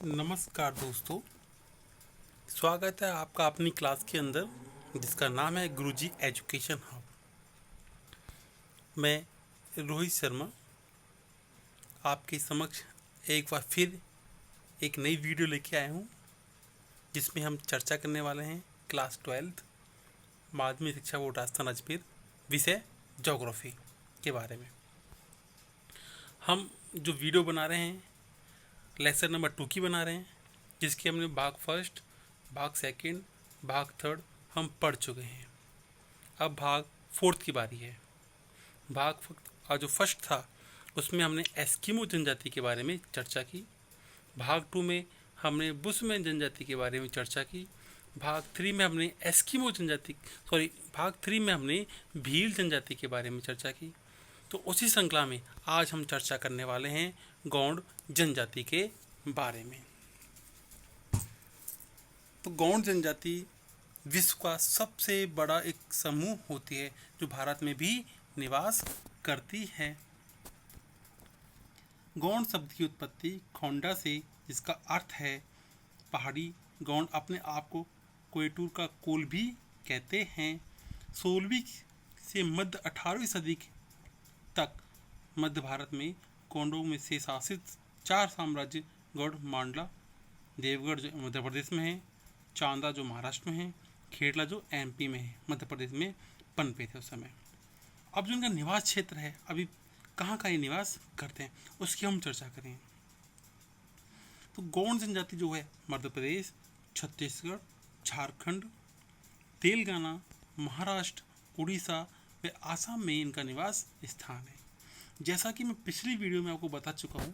नमस्कार दोस्तों। स्वागत है आपका अपनी क्लास के अंदर जिसका नाम है गुरुजी एजुकेशन हब। मैं रोहित शर्मा आपके समक्ष एक बार फिर एक नई वीडियो लेके आया हूँ जिसमें हम चर्चा करने वाले हैं क्लास 12 माध्यमिक शिक्षा बोर्ड राजस्थान अजमेर विषय ज्योग्राफी के बारे में। हम जो वीडियो बना रहे हैं लेसन नंबर 2 की बना रहे हैं, जिसके हमने भाग फर्स्ट, भाग सेकंड, भाग थर्ड हम पढ़ चुके हैं। अब भाग फोर्थ की बारी है। जो फर्स्ट था उसमें हमने एस्किमो जनजाति के बारे में चर्चा की। भाग 2 में हमने बुशमैन जनजाति के बारे में चर्चा की। भाग 3 में हमने भाग 3 में हमने भील जनजाति के बारे में चर्चा की। तो उसी श्रृंखला में आज हम चर्चा करने वाले हैं गौंड जनजाति के बारे में। तो गौंड जनजाति विश्व का सबसे बड़ा एक समूह होती है जो भारत में भी निवास करती है। गौंड शब्द की उत्पत्ति खौंडा से, जिसका अर्थ है पहाड़ी। गौंड अपने आप को कोयटूर का कोल भी कहते हैं। 16वीं से मध्य 18वीं सदी तक मध्य भारत में गौंडों में से शासित 4 साम्राज्य गौड़ मांडला, देवगढ़ जो मध्य प्रदेश में है, चांदा जो महाराष्ट्र में है, खेड़ला जो एमपी में है, मध्य प्रदेश में पनपे थे उस समय। अब जो इनका निवास क्षेत्र है, अभी कहाँ ये निवास करते हैं उसकी हम चर्चा करें। तो गौंड जनजाति जो है मध्य प्रदेश, छत्तीसगढ़, झारखंड, तेलंगाना, महाराष्ट्र, उड़ीसा व आसाम में इनका निवास स्थान है। जैसा कि मैं पिछली वीडियो में आपको बता चुका हूँ,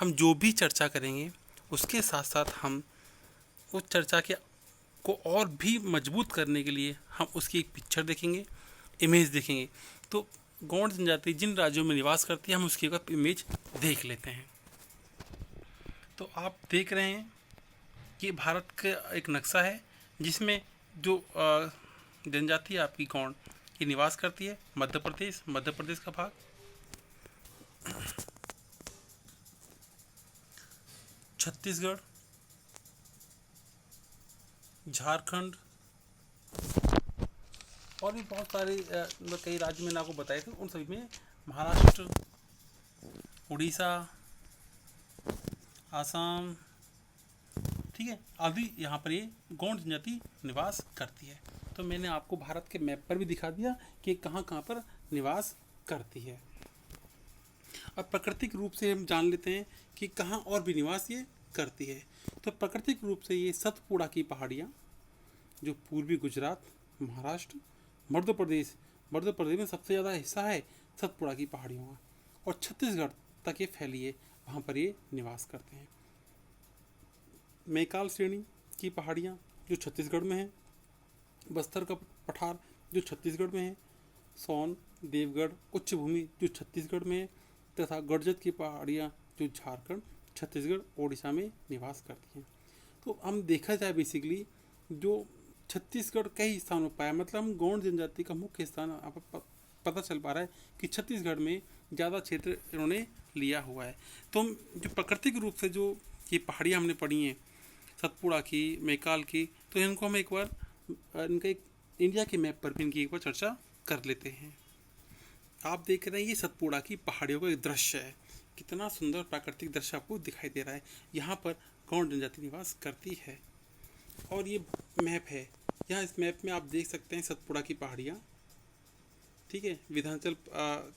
हम जो भी चर्चा करेंगे उसके साथ साथ हम उस चर्चा को और भी मजबूत करने के लिए हम उसकी एक पिक्चर देखेंगे, इमेज देखेंगे। तो गौंड जनजाति जिन राज्यों में निवास करती है हम उसकी एक इमेज देख लेते हैं। तो आप देख रहे हैं कि भारत का एक नक्शा है जिसमें जो जनजाति आपकी गौंड की निवास करती है। मध्य प्रदेश का भाग, छत्तीसगढ़, झारखंड और भी बहुत सारे कई राज्य मैंने आपको बताए थे, उन सभी में महाराष्ट्र, उड़ीसा, आसाम, ठीक है, आदि यहाँ पर ये गौंड जनजाति निवास करती है। तो मैंने आपको भारत के मैप पर भी दिखा दिया कि कहाँ पर निवास करती है। अब प्राकृतिक रूप से हम जान लेते हैं कि कहाँ और भी निवास ये करती है। तो प्राकृतिक रूप से ये सतपुड़ा की पहाड़ियाँ जो पूर्वी गुजरात, महाराष्ट्र, मध्य प्रदेश में सबसे ज़्यादा हिस्सा है सतपुड़ा की पहाड़ियों का, और छत्तीसगढ़ तक ये फैली है, वहाँ पर ये निवास करते हैं। मैकाल श्रेणी की पहाड़ियाँ जो छत्तीसगढ़ में है, बस्तर का पठार जो छत्तीसगढ़ में है, सोन, देवगढ़ उच्च भूमि जो छत्तीसगढ़ में है, तथा गड़जत की पहाड़ियाँ जो झारखंड, छत्तीसगढ़, ओडिशा में निवास करती हैं। तो हम देखा जाए बेसिकली जो छत्तीसगढ़ कई स्थानों पर पाया, मतलब हम गौंड जनजाति का मुख्य स्थान आप पता चल पा रहा है कि छत्तीसगढ़ में ज़्यादा क्षेत्र इन्होंने लिया हुआ है। तो जो प्राकृतिक रूप से जो ये पहाड़ियाँ हमने पढ़ी हैं सतपुड़ा की, मैकाल की, तो इनको हम एक बार इनका एक इंडिया के मैप पर भी इनकी एक बार चर्चा कर लेते हैं। आप देख रहे हैं ये सतपुड़ा की पहाड़ियों का एक दृश्य है, कितना सुंदर प्राकृतिक दृश्य आपको दिखाई दे रहा है। यहाँ पर गौंड जनजाति निवास करती है। और ये मैप है, यहाँ इस मैप में आप देख सकते हैं सतपुड़ा की पहाड़ियाँ, ठीक है, विंध्याचल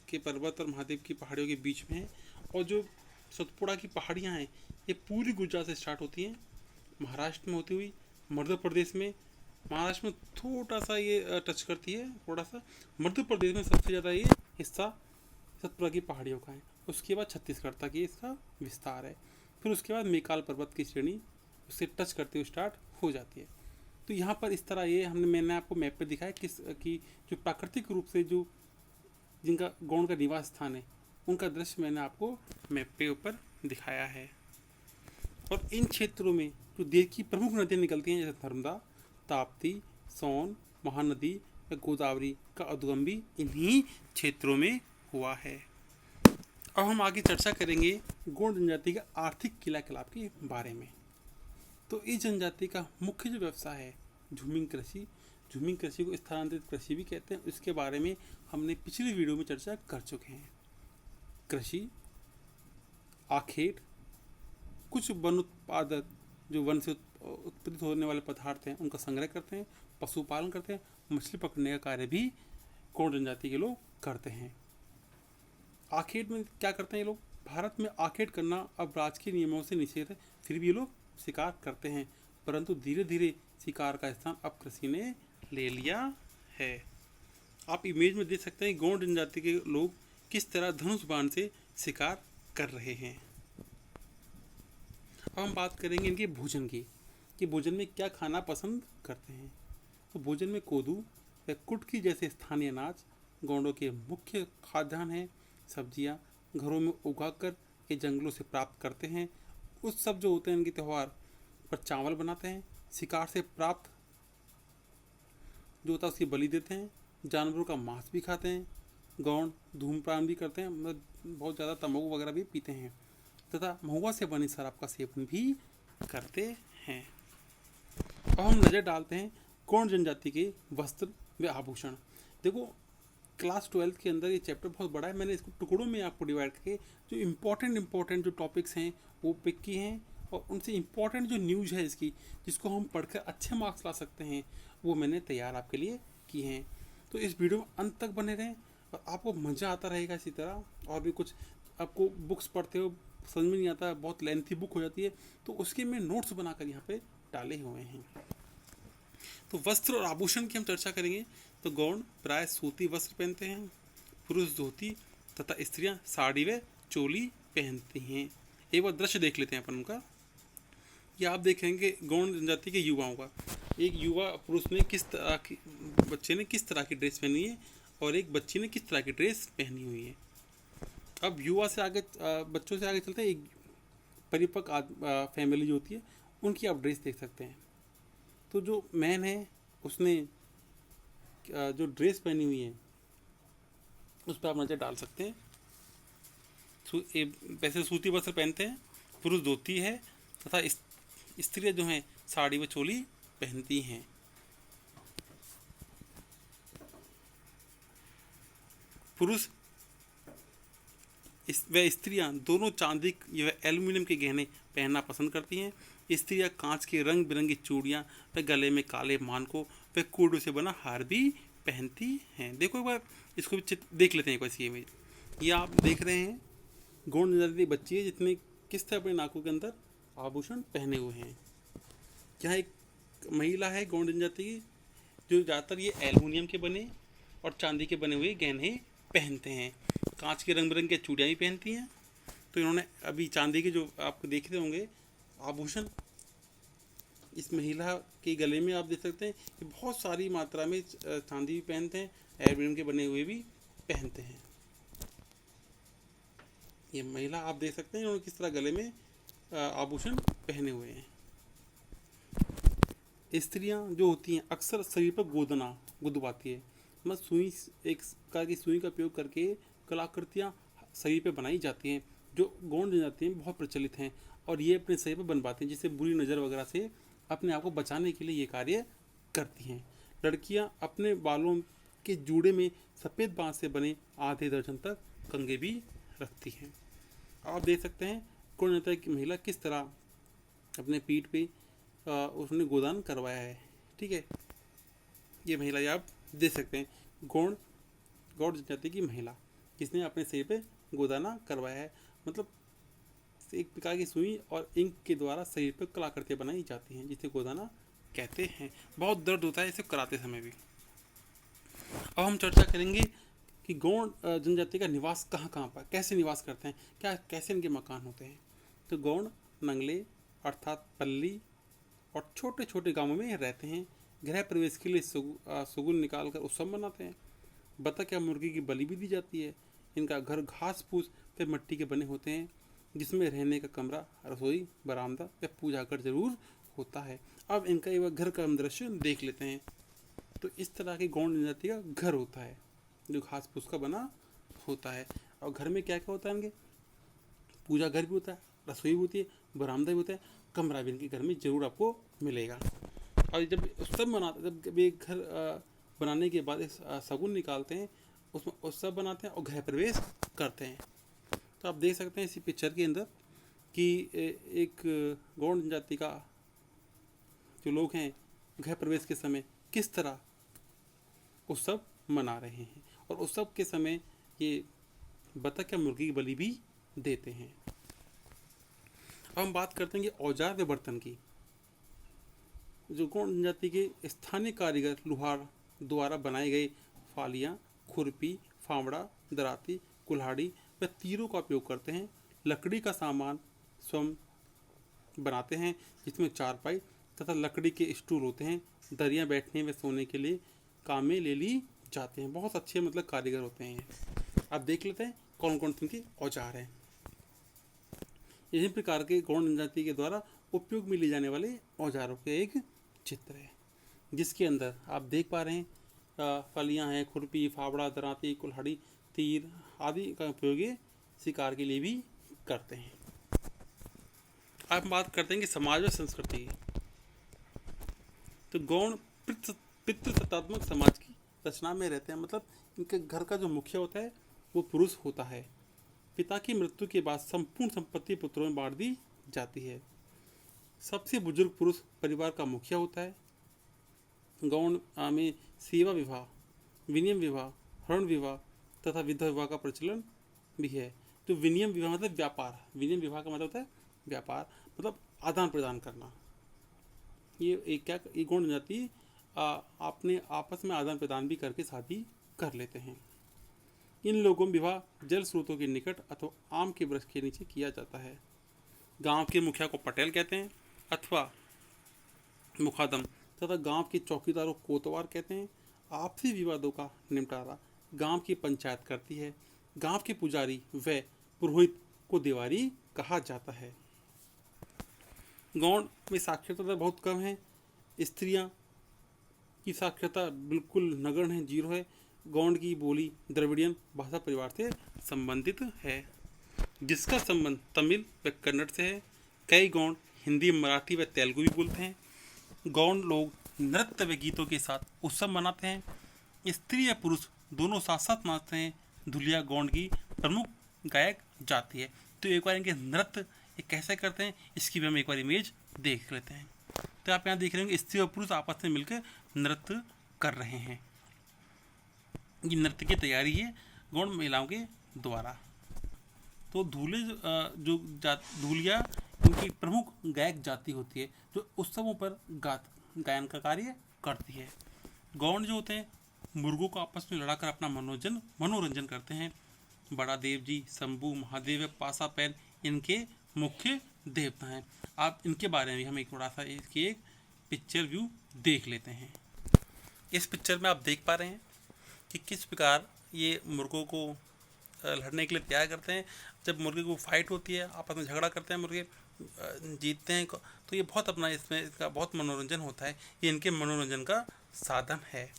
के पर्वत और महादेव की पहाड़ियों के बीच में है। और जो सतपुड़ा की पहाड़ियाँ हैं ये पूरी गुजरात से स्टार्ट होती हैं, महाराष्ट्र में होती हुई मध्य प्रदेश में, महाराष्ट्र में थोड़ा सा ये टच करती है, थोड़ा सा मध्य प्रदेश में सबसे ज़्यादा ये हिस्सा सतपुड़ा की पहाड़ियों का है। उसके बाद छत्तीसगढ़ तक ये इसका विस्तार है। फिर उसके बाद मैकाल पर्वत की श्रेणी उससे टच करते हुए स्टार्ट हो जाती है। तो यहाँ पर इस तरह ये मैंने आपको मैप पे दिखाया कि जो प्राकृतिक रूप से जो जिनका गौंड का निवास स्थान है उनका दृश्य मैंने आपको मैप पे ऊपर दिखाया है। और इन क्षेत्रों में जो देश की प्रमुख नदियाँ निकलती हैं जैसे नर्मदा, ताप्ती, सोन, महानदी या गोदावरी का उद्गम भी इन्हीं क्षेत्रों में हुआ है। अब हम आगे चर्चा करेंगे गौंड जनजाति के आर्थिक क्रियाकलाप के बारे में। तो इस जनजाति का मुख्य जो व्यवसाय है झूमिंग कृषि को स्थानांतरित कृषि भी कहते हैं। इसके बारे में हमने पिछली वीडियो में चर्चा कर चुके हैं। कृषि, आखेट, कुछ वन उत्पादक जो वन से उत्पादित होने वाले पदार्थ हैं उनका संग्रह करते हैं, पशुपालन करते हैं, मछली पकड़ने का कार्य भी गौड़ जनजाति के लोग करते हैं। आखेट में क्या करते हैं ये लोग? भारत में आखेट करना अब राजकीय नियमों से निषेध है, फिर भी ये लोग शिकार करते हैं, परंतु धीरे धीरे शिकार का स्थान अब कृषि ने ले लिया है। आप इमेज में देख सकते हैं गौड़ जनजाति के लोग किस तरह धनुष बाण से शिकार कर रहे हैं। अब हम बात करेंगे इनके भोजन की, कि भोजन में क्या खाना पसंद करते हैं। तो भोजन में कोदू व कुटकी जैसे स्थानीय अनाज गौड़ों के मुख्य खाद्यान्न हैं। सब्जियां घरों में उगाकर के जंगलों से प्राप्त करते हैं। उस सब जो होते हैं इनके त्यौहार पर चावल बनाते हैं। शिकार से प्राप्त जो होता है उसकी बलि देते हैं। जानवरों का मांस भी खाते हैं। गौड़ धूम्रपान भी करते हैं, मतलब बहुत ज़्यादा तंबाकू वगैरह भी पीते हैं, तथा महुआ से बनी शराब का सेवन भी करते हैं। अब हम नज़र डालते हैं गौड़ जनजाति के वस्त्र व आभूषण। देखो क्लास 12 के अंदर ये चैप्टर बहुत बड़ा है, मैंने इसको टुकड़ों में आपको डिवाइड करके जो इम्पोर्टेंट जो टॉपिक्स हैं वो पिक किए हैं, और उनसे इम्पोर्टेंट जो न्यूज़ है इसकी जिसको हम पढ़कर अच्छे मार्क्स ला सकते हैं वो मैंने तैयार आपके लिए किए हैं। तो इस वीडियो में अंत तक बने रहें और आपको मज़ा आता रहेगा। इसी तरह और भी कुछ आपको बुक्स पढ़ते हो समझ में नहीं आता, बहुत लेंथी बुक हो जाती है, तो उसके मैं नोट्स बनाकर यहाँ पे डाले हुए हैं। तो वस्त्र और आभूषण की हम चर्चा करेंगे। तो गौड़ प्राय सूती वस्त्र पहनते हैं, पुरुष धोती तथा स्त्रियां साड़ी व चोली पहनती हैं। एक बार दृश्य देख लेते हैं अपन उनका। ये आप देखेंगे गौड़ जनजाति के युवाओं का, एक युवा पुरुष ने किस तरह की, बच्चे ने किस तरह की ड्रेस पहनी है और एक बच्ची ने किस तरह की ड्रेस पहनी हुई है। अब युवा से आगे, बच्चों से आगे चलते हैं, एक परिपक्व फैमिली जो होती है उनकी आप ड्रेस देख सकते हैं। तो जो मैन है उसने जो ड्रेस पहनी हुई है उस पर आप नज़र डाल सकते हैं। वैसे सूती वस्त्र पहनते हैं, पुरुष धोती है तथा स्त्रियां जो हैं साड़ी व चोली पहनती हैं। पुरुष व स्त्रियां दोनों चांदी व एल्युमिनियम के गहने पहनना पसंद करती हैं। स्त्रियां कांच के रंग बिरंगी चूड़ियां व गले में काले मानकों व कोडों से बना हार भी पहनती हैं। देखो एक बार इसको भी देख लेते हैं। एक इमेज ये आप देख रहे हैं, गौड़ जनजाति बच्ची है जितने किस तरह अपने नाकों के अंदर आभूषण पहने हुए हैं। यहाँ एक महिला है गौड़ जनजाति की जो ज़्यादातर ये एल्युमिनियम के बने और चांदी के बने हुए गहने पहनते हैं। कांच के रंग बिरंगे चूड़ियाँ भी पहनती हैं। तो इन्होंने अभी चांदी के जो आपको देख रहे होंगे आभूषण इस महिला के गले में आप देख सकते हैं कि बहुत सारी मात्रा में चांदी भी पहनते हैं, एल्युमिनियम के बने हुए भी पहनते हैं। ये महिला आप देख सकते हैं इन्होंने किस तरह गले में आभूषण पहने हुए हैं। स्त्रियां जो होती हैं अक्सर शरीर पर गोदना गुदवाती है, मतलब सुई, एक प्रकार की सुई का उपयोग करके कलाकृतियाँ शरीर पे बनाई जाती हैं जो गौड़ जनजाति में बहुत प्रचलित हैं, और ये अपने शरीर पर बनवाती हैं जिससे बुरी नज़र वगैरह से अपने आप को बचाने के लिए ये कार्य करती हैं। लड़कियां अपने बालों के जूड़े में सफ़ेद बांस से बने आधे दर्जन तक कंघे भी रखती हैं। आप देख सकते हैं गौड़ जनजाति की महिला किस तरह अपने पीठ पे उसने गोदान करवाया है। ठीक है, ये महिला आप देख सकते हैं गौड़ जनजाति की महिला जिसने अपने शरीर पे गोदाना करवाया है, मतलब एक प्रकार की सुई और इंक के द्वारा शरीर पर कलाकृतियाँ बनाई जाती हैं जिसे गोदाना कहते हैं। बहुत दर्द होता है इसे कराते समय भी। अब हम चर्चा करेंगे कि गौड़ जनजाति का निवास कहाँ कहाँ पर, कैसे निवास करते हैं, क्या कैसे इनके मकान होते हैं। तो गौड़ नंगले अर्थात पल्ली और छोटे छोटे गांवों में रहते हैं। गृह प्रवेश के लिए सुगुल निकाल कर उत्सव मनाते हैं। बतख या मुर्गी की बलि भी दी जाती है। इनका घर घास फूस व मिट्टी के बने होते हैं जिसमें रहने का कमरा, रसोई, बरामदा या पूजा घर जरूर होता है। अब इनका एक घर का हम दृश्य देख लेते हैं। तो इस तरह के गौड़ जनजाति का घर होता है जो घास फूस का बना होता है। और घर में क्या क्या होता है इनके, पूजा घर भी होता है, रसोई भी होती है, बरामदा भी होता है, कमरा भी इनके घर में जरूर आपको मिलेगा। और जब उत्सव मनाते, जब एक घर बनाने के बाद एक शगुन निकालते हैं, उसमें उत्सव बनाते हैं और गृह प्रवेश करते हैं। तो आप देख सकते हैं इसी पिक्चर के अंदर कि एक गौड़ जनजाति का जो लोग हैं गृह प्रवेश के समय किस तरह उत्सव मना रहे हैं, और उत्सव के समय ये बतख या मुर्गी की बलि भी देते हैं। अब हम बात करते हैं कि औजार व बर्तन की। जो गौड़ जनजाति के स्थानीय कारीगर लुहार द्वारा बनाए गए फालियाँ, खुरपी, फावड़ा, दराती, कुल्हाड़ी व तीरों का उपयोग करते हैं। लकड़ी का सामान स्वयं बनाते हैं, जिसमें चारपाई तथा लकड़ी के स्टूल होते हैं। दरियाँ बैठने व सोने के लिए काम में ले ली जाते हैं। बहुत अच्छे मतलब कारीगर होते हैं। आप देख लेते हैं कौन कौन से इनके औजार हैं। इसी प्रकार के गौड़ जनजाति के द्वारा उपयोग में लिए जाने वाले औजारों के एक चित्र है, जिसके अंदर आप देख पा रहे हैं फलियाँ हैं, खुरपी, फावड़ा, दराती, कुल्हाड़ी, तीर आदि का उपयोग ये शिकार के लिए भी करते हैं। अब हम बात करते हैं कि समाज व संस्कृति की। तो गौड़ पितृसत्तात्मक समाज की रचना में रहते हैं, मतलब इनके घर का जो मुखिया होता है वो पुरुष होता है। पिता की मृत्यु के बाद संपूर्ण संपत्ति पुत्रों में बांट दी जाती है। सबसे बुजुर्ग पुरुष परिवार का मुखिया होता है। गौड़ में सेवा विवाह, विनियम विवाह, हरण विवाह तथा विधवा विवाह का प्रचलन भी है। तो विनियम विवाह मतलब व्यापार, विनियम विवाह का मतलब होता है व्यापार, मतलब आदान प्रदान करना। ये एक क्या, ये गौड़ जनजाति अपने आपस में आदान प्रदान भी करके शादी कर लेते हैं। इन लोगों में विवाह जल स्रोतों के निकट अथवा आम के वृक्ष के नीचे किया जाता है। गांव के मुखिया को पटेल कहते हैं अथवा मुखादम, तथा गांव के चौकीदारों को कोतवार कहते हैं। आपसी विवादों का निपटारा गांव की पंचायत करती है। गांव के पुजारी व पुरोहित को देवारी कहा जाता है। गौड़ में साक्षरता बहुत कम है। स्त्रियां की साक्षरता बिल्कुल नगण्य है, 0 है। गौड़ की बोली द्रविड़ियन भाषा परिवार से संबंधित है, जिसका संबंध तमिल व कन्नड़ से है। कई गौड़ हिंदी, मराठी व तेलुगु भी बोलते हैं। गौड़ लोग नृत्य व गीतों के साथ उत्सव मनाते हैं। स्त्री या पुरुष दोनों साथ साथ नाचते हैं। धुलिया गौड़ की प्रमुख गायक जाति है। तो एक बार इनके नृत्य ये कैसे करते हैं इसकी भी हम एक बार इमेज देख लेते हैं। तो आप यहाँ देख रहे होंगे स्त्री और पुरुष आपस में मिलकर नृत्य कर रहे हैं। ये नृत्य की तैयारी है गौड़ महिलाओं के द्वारा। तो धूले जो धूलिया इनकी प्रमुख गायक जाति होती है, जो उत्सवों पर गायन का कार्य करती है। गौड़ जो होते हैं मुर्गों को आपस में लड़ाकर अपना मनोरंजन करते हैं। बड़ा देव जी, शंभू, महादेव, पासा पैन इनके मुख्य देवता हैं। आप इनके बारे में हम एक थोड़ा सा इसकी एक पिक्चर व्यू देख लेते हैं। इस पिक्चर में आप देख पा रहे हैं कि किस प्रकार ये मुर्गों को लड़ने के लिए तैयार करते हैं। जब मुर्गे को फाइट होती है, आपस में झगड़ा करते हैं, मुर्गे जीतते हैं, तो ये बहुत अपना इसमें इसका बहुत मनोरंजन होता है। ये इनके मनोरंजन का साधन है।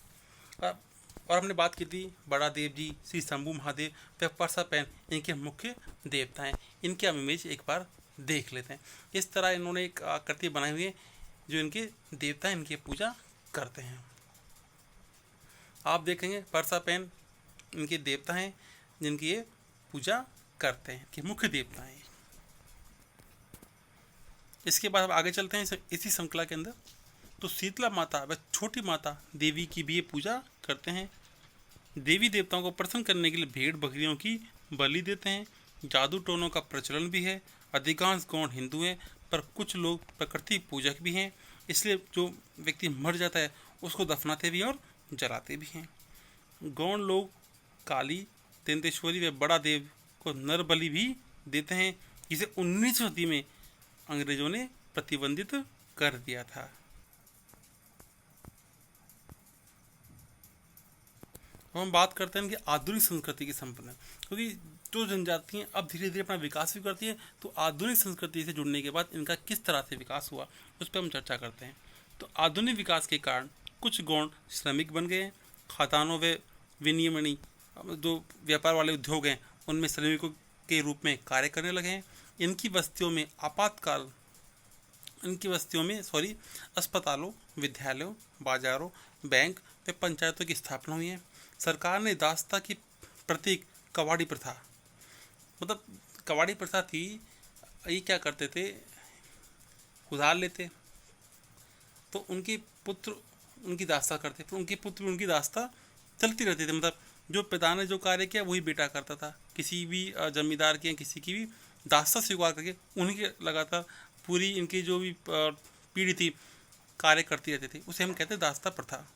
और हमने बात की थी बड़ा देव जी, श्री शंभू महादेव व परसा पैन इनके मुख्य देवता हैं। इनके हम इमेज एक बार देख लेते हैं। इस तरह इन्होंने एक आकृति बनाई हुई है जो इनके देवता इनकी पूजा करते हैं। आप देखेंगे परसा पैन इनके देवता हैं जिनकी ये पूजा करते हैं, कि मुख्य देवता हैं। इसके बाद हम आगे चलते हैं इसी श्रृंखला के अंदर। तो शीतला माता व छोटी माता देवी की भी ये पूजा करते हैं। देवी देवताओं को प्रसन्न करने के लिए भेड़ बकरियों की बलि देते हैं। जादू टोनों का प्रचलन भी है। अधिकांश गौड़ हिंदू हैं, पर कुछ लोग प्रकृति पूजक भी हैं, इसलिए जो व्यक्ति मर जाता है उसको दफनाते भी और जलाते भी हैं। गौड़ लोग काली, तेंतेश्वरी व बड़ा देव को नर बलि भी देते हैं, जिसे 19वीं सदी में अंग्रेजों ने प्रतिबंधित कर दिया था। हम बात करते हैं कि आधुनिक संस्कृति की संपन्न, क्योंकि जो जनजातियाँ अब धीरे धीरे अपना विकास भी करती हैं, तो आधुनिक संस्कृति से जुड़ने के बाद इनका किस तरह से विकास हुआ उस पर हम चर्चा करते हैं। तो आधुनिक विकास के कारण कुछ गौड़ श्रमिक बन गए हैं। खदानों व विनियमनी जो व्यापार वाले उद्योग हैं उनमें श्रमिकों के रूप में कार्य करने लगे हैं। इनकी बस्तियों में अस्पतालों, विद्यालयों, बाजारों, बैंक व पंचायतों की स्थापना हुई है। सरकार ने दासता की प्रतीक कवाड़ी प्रथा, मतलब कवाड़ी प्रथा थी, ये क्या करते थे, उधार लेते तो उनके पुत्र उनकी दास्ता करते, तो उनके पुत्र उनकी दास्ता चलती रहती थी। मतलब जो पिता ने जो कार्य किया वही बेटा करता था। किसी भी जमींदार की या किसी की भी दास्ता स्वीकार करके उन्हीं के लगातार पूरी इनकी जो भी पीढ़ी थी कार्य करती रहती थी, उसे हम कहते हैं दास्ता प्रथा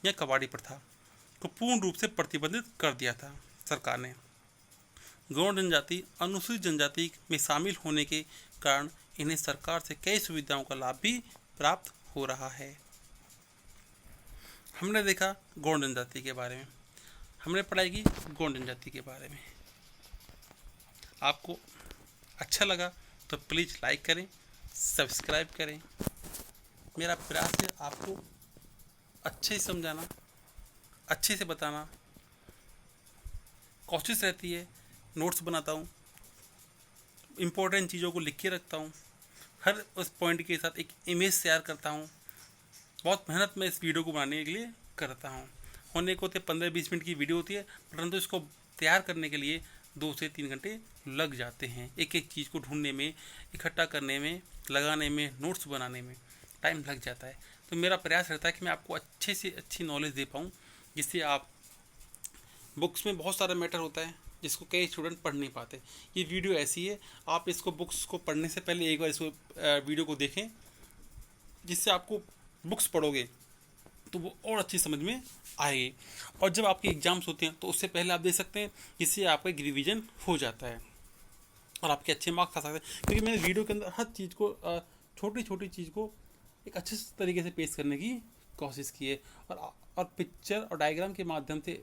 या कबाड़ी प्रथा को पूर्ण रूप से प्रतिबंधित कर दिया था सरकार ने। गौड़ जनजाति अनुसूचित जनजाति में शामिल होने के कारण इन्हें सरकार से कई सुविधाओं का लाभ भी प्राप्त हो रहा है। हमने देखा गौड़ जनजाति के बारे में, हमने पढ़ाई की गौड़ जनजाति के बारे में। आपको अच्छा लगा तो प्लीज़ लाइक करें, सब्सक्राइब करें। मेरा प्रयास है आपको अच्छे से समझाना, अच्छे से बताना, कोशिश रहती है। नोट्स बनाता हूँ, इम्पोर्टेंट चीज़ों को लिख के रखता हूँ, हर उस पॉइंट के साथ एक इमेज तैयार करता हूँ। बहुत मेहनत मैं इस वीडियो को बनाने के लिए करता हूँ। होने को तो 15-20 मिनट की वीडियो होती है, परंतु इसको तैयार करने के लिए 2 से 3 घंटे लग जाते हैं। एक एक चीज़ को ढूंढने में, इकट्ठा करने में, लगाने में, नोट्स बनाने में टाइम लग जाता है। तो मेरा प्रयास रहता है कि मैं आपको अच्छे से अच्छी नॉलेज दे पाऊँ, जिससे आप बुक्स में बहुत सारा मैटर होता है जिसको कई स्टूडेंट पढ़ नहीं पाते। ये वीडियो ऐसी है, आप इसको बुक्स को पढ़ने से पहले एक बार इसको वीडियो को देखें, जिससे आपको बुक्स पढ़ोगे तो वो और अच्छी समझ में आएगी। और जब आपके एग्जाम्स होते हैं तो उससे पहले आप देख सकते हैं, जिससे आपका एक रिवीजन हो जाता है और आपके अच्छे मार्क्स आ सकते हैं। क्योंकि मैंने वीडियो के अंदर हर चीज़ को, छोटी छोटी चीज़ को एक अच्छे तरीके से पेश करने की कोशिश की है और पिक्चर और डायग्राम के माध्यम से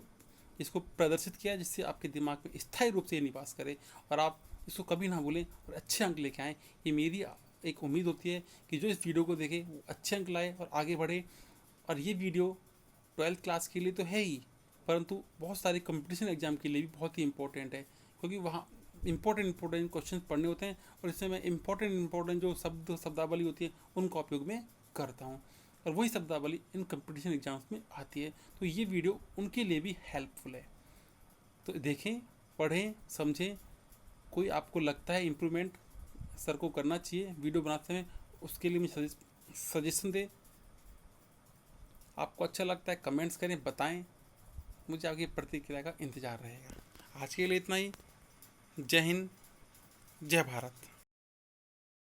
इसको प्रदर्शित किया, जिससे आपके दिमाग में स्थायी रूप से ये निवास करे और आप इसको कभी ना भूलें और अच्छे अंक लेके आएँ। ये मेरी एक उम्मीद होती है कि जो इस वीडियो को देखे वो अच्छे अंक लाए और आगे बढ़े। और ये वीडियो 12th क्लास के लिए तो है ही, परंतु बहुत सारे कंपटीशन एग्जाम के लिए भी बहुत ही इंपॉर्टेंट है, क्योंकि वहाँ इंपॉर्टेंट क्वेश्चन पढ़ने होते हैं और इसमें मैं इंपॉर्टेंट जो शब्दावली होती है उनका उपयोग में करता हूँ, और वही शब्दावली इन कंपटीशन एग्जाम्स में आती है। तो ये वीडियो उनके लिए भी हेल्पफुल है। तो देखें, पढ़ें, समझें। कोई आपको लगता है इम्प्रूवमेंट सर को करना चाहिए वीडियो बनाते समय, उसके लिए मुझे सजेशन दें। आपको अच्छा लगता है कमेंट्स करें, बताएं, मुझे आपकी प्रतिक्रिया का इंतज़ार रहेगा। आज के लिए इतना ही। जय हिंद, जय भारत।